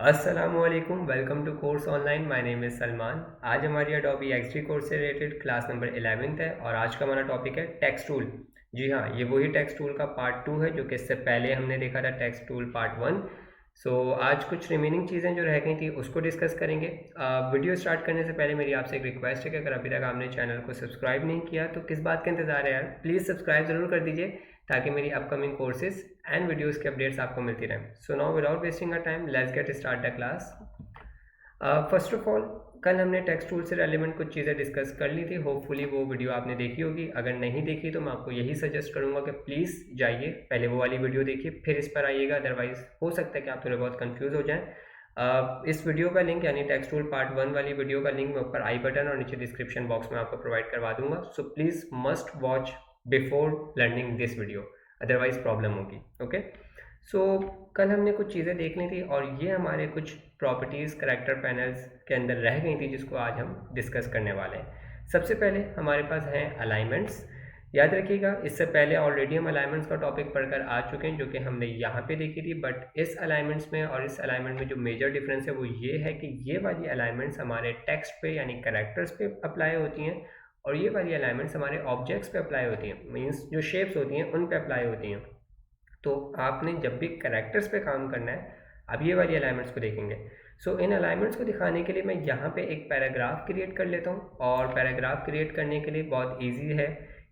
अस्सलामुअलैकुम, welcome to course online. My name is Salman. आज हमारी अडोबी एक्सडी कोर्स से रिलेटेड क्लास नंबर 11th है और आज का हमारा टॉपिक है टेक्स्ट टूल। जी हाँ, ये वही टेक्स्ट टूल का पार्ट 2 है जो कि इससे पहले हमने देखा था टेक्स्ट टूल पार्ट 1। आज कुछ रिमेनिंग चीज़ें जो रह गई थी उसको डिस्कस करेंगे। वीडियो स्टार्ट करने से पहले मेरी आपसे एक रिक्वेस्ट है कि अगर अभी तक आपने चैनल को सब्सक्राइब नहीं किया तो किस बात का इंतज़ार है यार, प्लीज़ सब्सक्राइब ज़रूर कर दीजिए ताकि मेरी अपकमिंग कोर्सेज एंड वीडियोस के अपडेट्स आपको मिलती रहें। So now without wasting a time, let's get start the class. First of all, कल हमने टेक्स्ट टूल से रेलिवेंट कुछ चीज़ें डिस्कस कर ली थी। होपफुली वो वीडियो आपने देखी होगी। अगर नहीं देखी तो मैं आपको यही सजेस्ट करूंगा कि प्लीज़ जाइए, पहले वो वाली वीडियो देखिए फिर इस पर आइएगा। अदरवाइज हो सकता है कि आप थोड़े बहुत कंफ्यूज हो जाएं। इस वीडियो का लिंक यानी टेक्स्ट टूल पार्ट 1 वाली वीडियो का लिंक मैं ऊपर आई बटन और नीचे डिस्क्रिप्शन बॉक्स में आपको प्रोवाइड करवा दूंगा। So please must watch before learning this video, otherwise problem होगी। ओके। सो कल हमने कुछ चीज़ें देख ली थी और ये हमारे कुछ प्रॉपर्टीज़ करेक्टर पैनल्स के अंदर रह गई थी जिसको आज हम डिस्कस करने वाले हैं। सबसे पहले हमारे पास हैं अलाइनमेंट्स। याद रखिएगा, इससे पहले ऑलरेडी हम अलाइनमेंट्स का टॉपिक पढ़कर आ चुके हैं जो कि हमने यहाँ पे देखी थी। बट इस अलाइनमेंट्स में और इस अलाइनमेंट में जो मेजर डिफरेंस है वो ये है कि ये वाली अलाइनमेंट्स हमारे टेक्स्ट पे यानी करेक्टर्स पे अप्लाई होती हैं और ये वाली अलाइनमेंट्स हमारे ऑब्जेक्ट्स पे अप्लाई होती हैं, मीन्स जो शेप्स होती हैं उन पे अप्लाई होती हैं। तो आपने जब भी करेक्टर्स पे काम करना है, अब ये वाली अलाइनमेंट्स को देखेंगे। इन अलाइनमेंट्स को दिखाने के लिए मैं यहाँ पे एक पैराग्राफ क्रिएट कर लेता हूँ और पैराग्राफ क्रिएट करने के लिए बहुत इजी है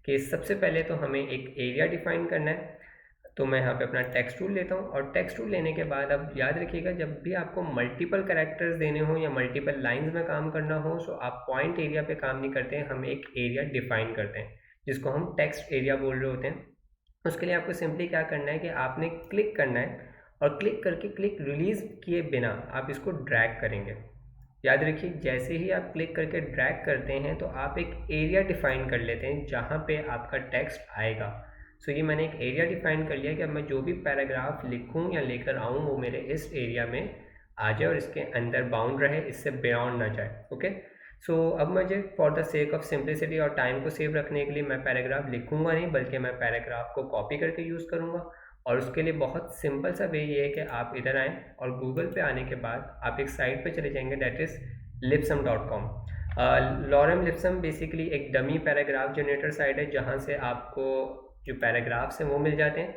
कि सबसे पहले तो हमें एक एरिया डिफाइन करना है। तो मैं यहाँ पे अपना टेक्स्ट टूल लेता हूँ और टेक्स्ट टूल लेने के बाद अब याद रखिएगा, जब भी आपको मल्टीपल कैरेक्टर्स देने हो या मल्टीपल लाइंस में काम करना हो तो आप पॉइंट एरिया पे काम नहीं करते हैं, हम एक एरिया डिफाइन करते हैं जिसको हम टेक्स्ट एरिया बोल रहे होते हैं। उसके लिए आपको सिंपली क्या करना है कि आपने क्लिक करना है और क्लिक करके क्लिक रिलीज़ किए बिना आप इसको ड्रैग करेंगे। याद रखिए, जैसे ही आप क्लिक करके ड्रैग करते हैं तो आप एक एरिया डिफाइन कर लेते हैं जहाँ पे आपका टेक्स्ट आएगा। ये मैंने एक एरिया डिफाइन कर लिया कि अब मैं जो भी पैराग्राफ लिखूँ या लेकर आऊँ वो मेरे इस एरिया में आ जाए और इसके अंदर बाउंड रहे, इससे बियॉन्ड ना जाए। ओके। अब मुझे for the sake of simplicity और टाइम को सेव रखने के लिए मैं पैराग्राफ लिखूंगा नहीं, बल्कि मैं पैराग्राफ को कॉपी करके यूज़ करूंगा। और उसके लिए बहुत सिंपल सा वे ये है कि आप इधर आएँ और गूगल पे आने के बाद आप एक साइट पे चले जाएंगे, that is lipsum.com। Lorem ipsum basically एक डमी पैराग्राफ जनरेटर साइट है जहाँ से आपको जो पैराग्राफ्स हैं वो मिल जाते हैं।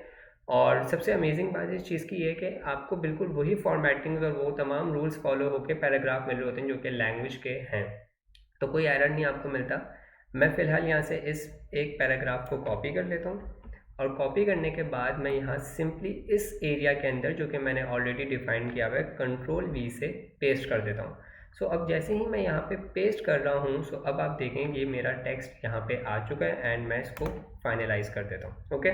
और सबसे अमेजिंग बात इस चीज़ की है कि आपको बिल्कुल वही फॉर्मेटिंग्स और वो तमाम रूल्स फॉलो होकर पैराग्राफ मिल रहे होते हैं जो कि लैंग्वेज के हैं, तो कोई एरर नहीं आपको मिलता। मैं फ़िलहाल यहाँ से इस एक पैराग्राफ को कॉपी कर लेता हूँ और कॉपी करने के बाद मैं यहाँ सिंपली इस एरिया के अंदर जो कि मैंने ऑलरेडी डिफाइन किया हुआ है Ctrl+V से पेस्ट कर देता हूँ। अब जैसे ही मैं यहाँ पे पेस्ट कर रहा हूँ अब आप देखेंगे मेरा टेक्स्ट यहाँ पे आ चुका है एंड मैं इसको फाइनलाइज कर देता हूँ। ओके।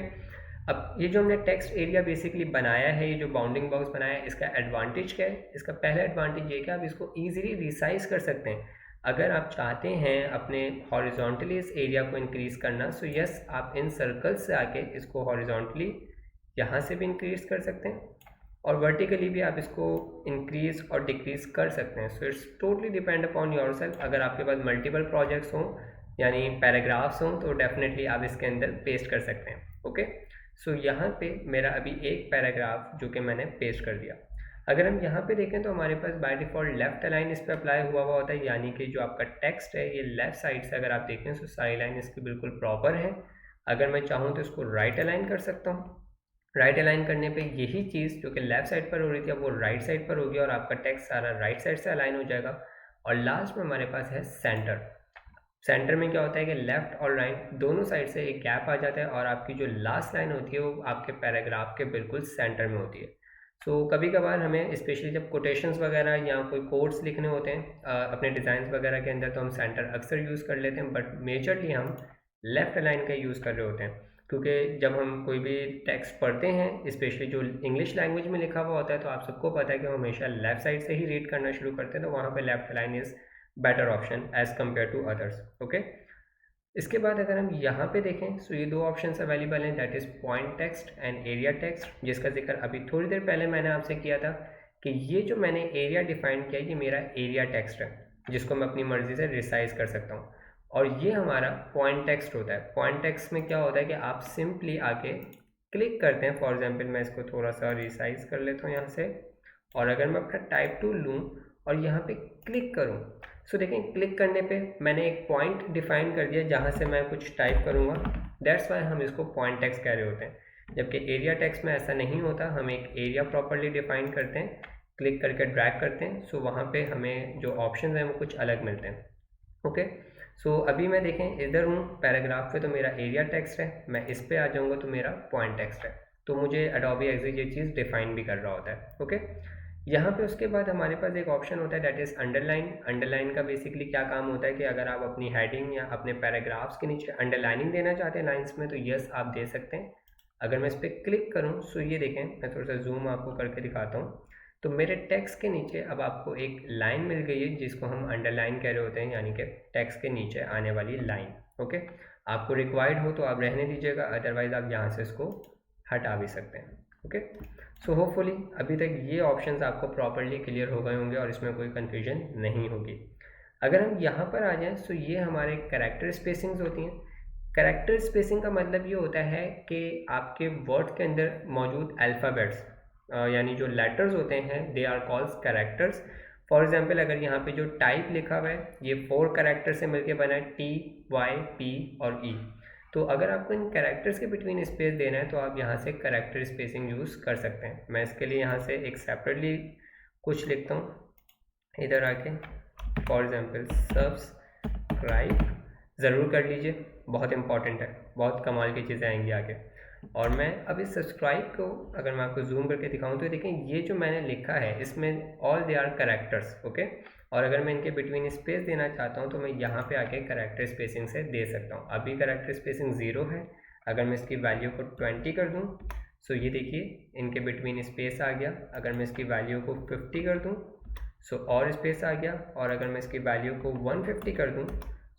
अब ये जो हमने टेक्स्ट एरिया बेसिकली बनाया है, ये जो बाउंडिंग बॉक्स बनाया है, इसका एडवांटेज क्या है? इसका पहला एडवांटेज ये कि आप इसको ईजिली रिसाइज कर सकते हैं। अगर आप चाहते हैं अपने हॉरिजॉन्टली इस एरिया को इंक्रीज़ करना, यस, आप इन सर्कल्स से आके इसको हॉरिजॉन्टली यहाँ से भी इंक्रीज़ कर सकते हैं और वर्टिकली भी आप इसको इंक्रीज़ और डिक्रीज़ कर सकते हैं। It's totally depend upon your self. अगर आपके पास मल्टीपल प्रोजेक्ट्स हों यानी पैराग्राफ्स हों तो डेफिनेटली आप इसके अंदर पेस्ट कर सकते हैं। ओके। यहाँ पे मेरा अभी एक पैराग्राफ जो कि मैंने पेस्ट कर दिया। अगर हम यहाँ पे देखें तो हमारे पास बाय डिफ़ॉल्ट लेफ़्ट अलाइन इस पर अप्लाई हुआ होता है, यानी कि जो आपका टेक्स्ट है ये लेफ़्ट साइड से अगर आप देखें तो सारी लाइन इसकी बिल्कुल प्रॉपर है। अगर मैं चाहूँ तो इसको राइट अलाइन कर सकता हूँ। राइट अलाइन करने पे यही चीज़ जो कि लेफ़्ट साइड पर हो रही थी अब वो राइट साइड पर होगी और आपका टेक्स्ट सारा राइट साइड से अलाइन हो जाएगा। और लास्ट में हमारे पास है सेंटर। सेंटर में क्या होता है कि लेफ़्ट और राइट दोनों साइड से एक गैप आ जाता है और आपकी जो लास्ट लाइन होती है वो आपके पैराग्राफ के बिल्कुल सेंटर में होती है। कभी कभार हमें स्पेशली जब कोटेशंस वगैरह या कोई कोड्स लिखने होते हैं अपने डिज़ाइन वगैरह के अंदर तो हम सेंटर अक्सर यूज़ कर लेते हैं, बट मेजरली हम लेफ़्ट लाइन का यूज़ कर रहे होते हैं क्योंकि जब हम कोई भी टेक्स्ट पढ़ते हैं स्पेशली जो इंग्लिश लैंग्वेज में लिखा हुआ होता है तो आप सबको पता है कि हम हमेशा लेफ़्ट साइड से ही रीड करना शुरू करते हैं, तो वहाँ पे left line is better option as compare to others. Okay. इसके बाद अगर हम यहाँ पे देखें ये दो ऑप्शंस अवेलेबल हैं, that is point text and area text, जिसका जिक्र अभी थोड़ी देर पहले मैंने आपसे किया था कि ये जो मैंने एरिया डिफाइन किया ये मेरा एरिया टेक्स्ट है जिसको मैं अपनी मर्ज़ी से रिसाइज कर सकता हूँ। और ये हमारा पॉइंट टेक्स्ट होता है। पॉइंट टेक्स्ट में क्या होता है कि आप सिंपली आके क्लिक करते हैं, फॉर एग्जाम्पल मैं इसको थोड़ा सा रिसाइज कर लेता हूँ यहाँ से और अगर मैं अपना टाइप टूल लूँ और यहाँ पे क्लिक करूँ, सो देखें क्लिक करने पे मैंने एक पॉइंट डिफाइन कर दिया जहाँ से मैं कुछ टाइप करूँगा, दैट्स वाई हम इसको पॉइंट टेक्स्ट कह रहे होते हैं। जबकि एरिया टेक्स्ट में ऐसा नहीं होता, हम एक एरिया प्रॉपरली डिफाइन करते हैं, क्लिक करके ड्रैग करते हैं, सो वहाँ पे हमें जो ऑप्शन हैं वो कुछ अलग मिलते हैं। ओके, सो अभी मैं देखें इधर हूँ पैराग्राफ पे, तो मेरा एरिया टेक्स्ट है, मैं इस पे आ जाऊँगा तो मेरा पॉइंट टेक्स्ट है, तो मुझे एडोबी एक्सवी ये चीज़ डिफाइन भी कर रहा होता है। ओके, यहाँ पे उसके बाद हमारे पास एक ऑप्शन होता है दैट इज़ अंडरलाइन। अंडरलाइन का बेसिकली क्या काम होता है कि अगर आप अपनी हेडिंग या अपने पैराग्राफ्स के नीचे अंडरलाइनिंग देना चाहते हैं लाइंस में, तो यस आप दे सकते हैं। अगर मैं इस पर क्लिक करूँ, सो ये देखें, मैं थोड़ा सा जूम आपको करके दिखाता हूँ, तो मेरे टेक्स्ट के नीचे अब आपको एक लाइन मिल गई है जिसको हम अंडरलाइन कह रहे होते हैं, यानी कि टेक्स्ट के नीचे आने वाली लाइन। ओके, आपको रिक्वायर्ड हो तो आप रहने दीजिएगा, अदरवाइज आप यहाँ से इसको हटा भी सकते हैं। ओके, सो होपफुली अभी तक ये ऑप्शंस आपको प्रॉपरली क्लियर हो गए होंगे और इसमें कोई कन्फ्यूजन नहीं होगी। अगर हम यहाँ पर आ जाएं, तो ये हमारे कैरेक्टर स्पेसिंग्स होती हैं। कैरेक्टर स्पेसिंग का मतलब ये होता है कि आपके वर्ड के अंदर मौजूद अल्फ़ाबेट्स यानी जो लेटर्स होते हैं they are called characters. For example अगर यहाँ पे जो टाइप लिखा हुआ है ये 4 कैरेक्टर से मिलके बना है, टी, वाई, पी और ई। तो अगर आपको इन कैरेक्टर्स के बिटवीन स्पेस देना है तो आप यहाँ से कैरेक्टर स्पेसिंग यूज़ कर सकते हैं। मैं इसके लिए यहाँ से एक सेपरेटली कुछ लिखता हूँ इधर आके, फॉर एग्जांपल सब्सक्राइब ज़रूर कर लीजिए, बहुत इंपॉर्टेंट है, बहुत कमाल की चीज़ें आएंगी आगे। और मैं अब इस सब्सक्राइब को अगर मैं आपको जूम करके दिखाऊं तो देखें ये जो मैंने लिखा है इसमें all they are characters. Okay, और अगर मैं इनके बिटवीन स्पेस देना चाहता हूं तो मैं यहाँ पे आके कैरेक्टर स्पेसिंग से दे सकता हूँ। अभी कैरेक्टर स्पेसिंग 0 है, अगर मैं इसकी वैल्यू को 20 कर दूँ, सो ये देखिए इनके बिटवीन स्पेस आ गया। अगर मैं इसकी वैल्यू को 50 कर दूँ, सो और स्पेस आ गया, और अगर मैं इसकी वैल्यू को 150 कर दूँ,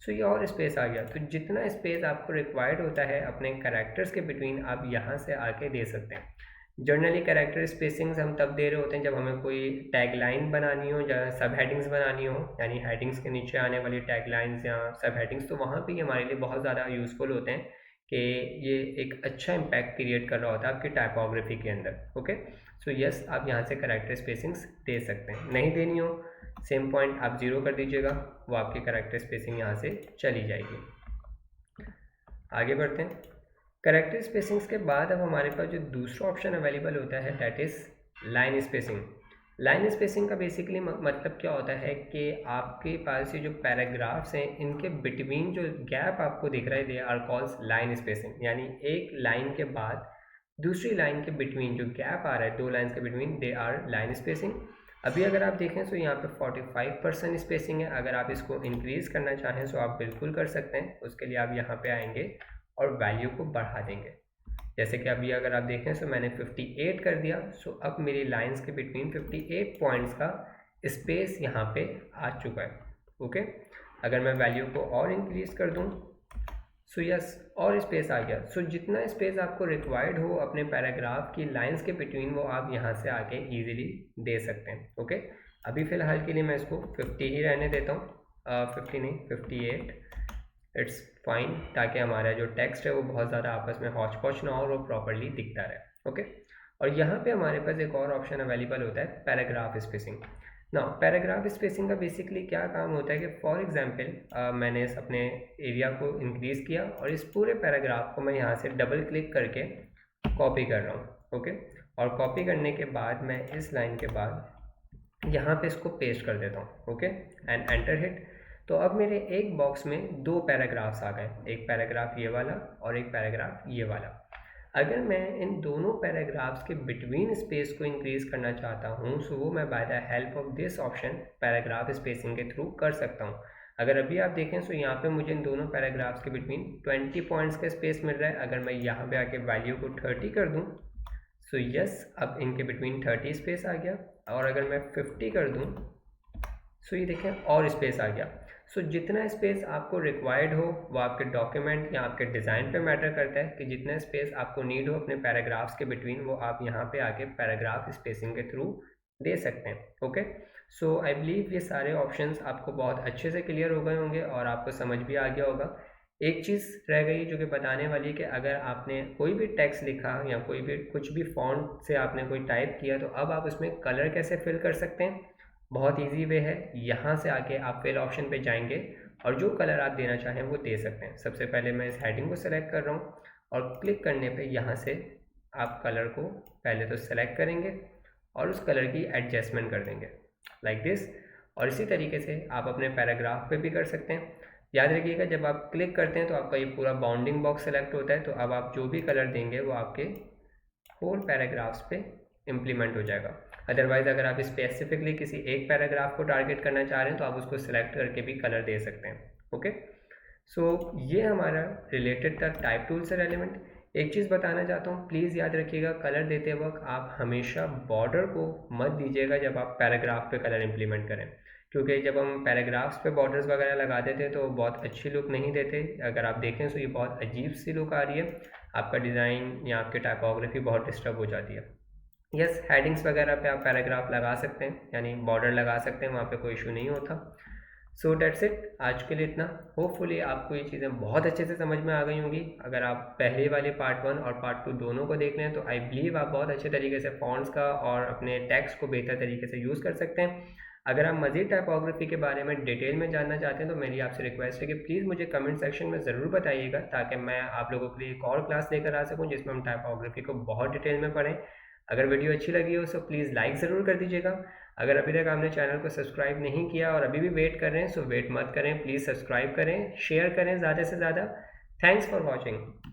सो ये और स्पेस आ गया। तो जितना स्पेस आपको रिक्वायर्ड होता है अपने कैरेक्टर्स के बिटवीन आप यहाँ से आके दे सकते हैं। जनरली कैरेक्टर स्पेसिंग्स हम तब दे रहे होते हैं जब हमें कोई टैग लाइन बनानी हो या सब हेडिंग्स बनानी हो, यानी हेडिंग्स के नीचे आने वाली टैग लाइन्स या सब हेडिंग्स, तो वहाँ पे ये हमारे लिए बहुत ज़्यादा यूज़फुल होते हैं कि ये एक अच्छा इम्पैक्ट क्रिएट कर रहा होता है आपकी टाइपोग्राफी के अंदर। ओके, सो यस आप यहाँ से कैरेक्टर स्पेसिंग्स दे सकते हैं। नहीं देनी हो सेम पॉइंट आप 0 कर दीजिएगा, वो आपकी कैरेक्टर स्पेसिंग यहाँ से चली जाएगी। आगे बढ़ते हैं। कैरेक्टर स्पेसिंग्स के बाद अब हमारे पास जो दूसरा ऑप्शन अवेलेबल होता है that is line spacing. Line spacing का बेसिकली मतलब क्या होता है कि आपके पास ये जो पैराग्राफ्स हैं इनके बिटवीन जो गैप आपको दिख रहा है they are calls line spacing, यानी एक लाइन के बाद दूसरी लाइन के बिटवीन जो गैप आ रहा है 2 लाइन्स के between they are line spacing. अभी अगर आप देखें तो यहाँ पे 45% स्पेसिंग है, अगर आप इसको इंक्रीज़ करना चाहें तो आप बिल्कुल कर सकते हैं। उसके लिए आप यहाँ पे आएंगे और वैल्यू को बढ़ा देंगे। जैसे कि अभी अगर आप देखें तो मैंने 58 कर दिया, सो अब मेरी लाइंस के बिटवीन 58 पॉइंट्स का स्पेस यहाँ पे आ चुका है। ओके, अगर मैं वैल्यू को और इंक्रीज़ कर दूँ, सो यस और स्पेस आ गया। सो जितना स्पेस आपको रिक्वायर्ड हो अपने पैराग्राफ की लाइंस के बिटवीन वो आप यहाँ से आके इजीली दे सकते हैं। ओके, अभी फ़िलहाल के लिए मैं इसको 50 ही रहने देता हूँ, 50 नहीं 58, इट्स फाइन, ताकि हमारा जो टेक्स्ट है वो बहुत ज़्यादा आपस में हौच पौच ना हो और वो प्रॉपरली दिखता रहे। ओके, और यहाँ पे हमारे पास एक और ऑप्शन अवेलेबल होता है पैराग्राफ स्पेसिंग। ना पैराग्राफ स्पेसिंग का बेसिकली क्या काम होता है कि फॉर एग्जांपल मैंने इस अपने एरिया को इंक्रीज़ किया और इस पूरे पैराग्राफ को मैं यहाँ से डबल क्लिक करके कॉपी कर रहा हूँ। ओके, और कॉपी करने के बाद मैं इस लाइन के बाद यहाँ पे इसको पेस्ट कर देता हूँ। Okay, and enter hit. तो अब मेरे एक बॉक्स में 2 पैराग्राफ्स आ गए, एक पैराग्राफ ये वाला और एक पैराग्राफ ये वाला। अगर मैं इन दोनों पैराग्राफ्स के बिटवीन स्पेस को इंक्रीज़ करना चाहता हूँ सो वो मैं by the help of this option paragraph spacing के थ्रू कर सकता हूँ। अगर अभी आप देखें तो यहाँ पे मुझे इन दोनों पैराग्राफ्स के बिटवीन 20 पॉइंट्स का स्पेस मिल रहा है। अगर मैं यहाँ पे आके वैल्यू को 30 कर दूँ सो यस अब इनके बिटवीन 30 स्पेस आ गया, और अगर मैं 50 कर दूँ सो ये देखें और स्पेस आ गया। सो जितना स्पेस आपको रिक्वायर्ड हो वो आपके डॉक्यूमेंट या आपके डिज़ाइन पे मैटर करता है कि जितना स्पेस आपको नीड हो अपने पैराग्राफ्स के बिटवीन वो आप यहाँ पे आके पैराग्राफ स्पेसिंग के थ्रू दे सकते हैं। ओके, सो आई बिलीव ये सारे ऑप्शंस आपको बहुत अच्छे से क्लियर हो गए होंगे और आपको समझ भी आ गया होगा एक चीज़ रह गई जो कि बताने वाली है कि अगर आपने कोई भी टेक्स्ट लिखा या कोई भी कुछ भी फॉन्ट से आपने कोई टाइप किया तो अब आप उसमें कलर कैसे फिल कर सकते हैं। बहुत इजी वे है, यहाँ से आके आप फिल ऑप्शन पे जाएंगे और जो कलर आप देना चाहें वो दे सकते हैं। सबसे पहले मैं इस हेडिंग को सेलेक्ट कर रहा हूँ और क्लिक करने पे यहाँ से आप कलर को पहले तो सेलेक्ट करेंगे और उस कलर की एडजस्टमेंट कर देंगे लाइक दिस। और इसी तरीके से आप अपने पैराग्राफ पे भी कर सकते हैं। याद रखिएगा जब आप क्लिक करते हैं तो आपका ये पूरा बाउंडिंग बॉक्स सेलेक्ट होता है, तो अब आप जो भी कलर देंगे वो आपके होल पैराग्राफ्स पे इम्प्लीमेंट हो जाएगा। अदरवाइज़ अगर आप स्पेसिफिकली किसी एक पैराग्राफ को टारगेट करना चाह रहे हैं तो आप उसको सिलेक्ट करके भी कलर दे सकते हैं। ओके, सो ये हमारा रिलेटेड था टाइप टूल से रेलिवेंट। एक चीज़ बताना चाहता हूँ, प्लीज़ याद रखिएगा कलर देते वक्त आप हमेशा बॉर्डर को मत दीजिएगा जब आप पैराग्राफ पे कलर इम्प्लीमेंट करें, क्योंकि जब हम पैराग्राफ्स पे बॉर्डर्स वगैरह लगा देते हैं तो बहुत अच्छी लुक नहीं देते। अगर आप देखें तो ये बहुत अजीब सी लुक आ रही है, आपका डिज़ाइन या आपकी टाइपोग्राफी बहुत डिस्टर्ब हो जाती है। यस, हेडिंग्स वगैरह पे आप पैराग्राफ लगा सकते हैं, यानी बॉर्डर लगा सकते हैं, वहाँ पे कोई इशू नहीं होता। सो डेट्स इट, आज के लिए इतना। होपफुली आपको ये चीज़ें बहुत अच्छे से समझ में आ गई होंगी। अगर आप पहले वाले पार्ट 1 और पार्ट 2 दोनों को देख रहे हैं तो आई बिलीव आप बहुत अच्छे तरीके से फॉन्ट्स का और अपने टेक्स्ट को बेहतर तरीके से यूज़ कर सकते हैं। अगर आप मज़ीद टाइपोग्राफी के बारे में डिटेल में जानना चाहते हैं तो मेरी आपसे रिक्वेस्ट है कि प्लीज़ मुझे कमेंट सेक्शन में ज़रूर बताइएगा, ताकि मैं आप लोगों के लिए एक और क्लास लेकर आ सकूं जिसमें हम टाइपोग्राफी को बहुत डिटेल में पढ़ें। अगर वीडियो अच्छी लगी हो तो प्लीज़ लाइक ज़रूर कर दीजिएगा। अगर अभी तक आपने चैनल को सब्सक्राइब नहीं किया और अभी भी वेट कर रहे हैं, सो वेट मत करें, प्लीज़ सब्सक्राइब करें, शेयर करें ज़्यादा से ज़्यादा। Thanks for watching.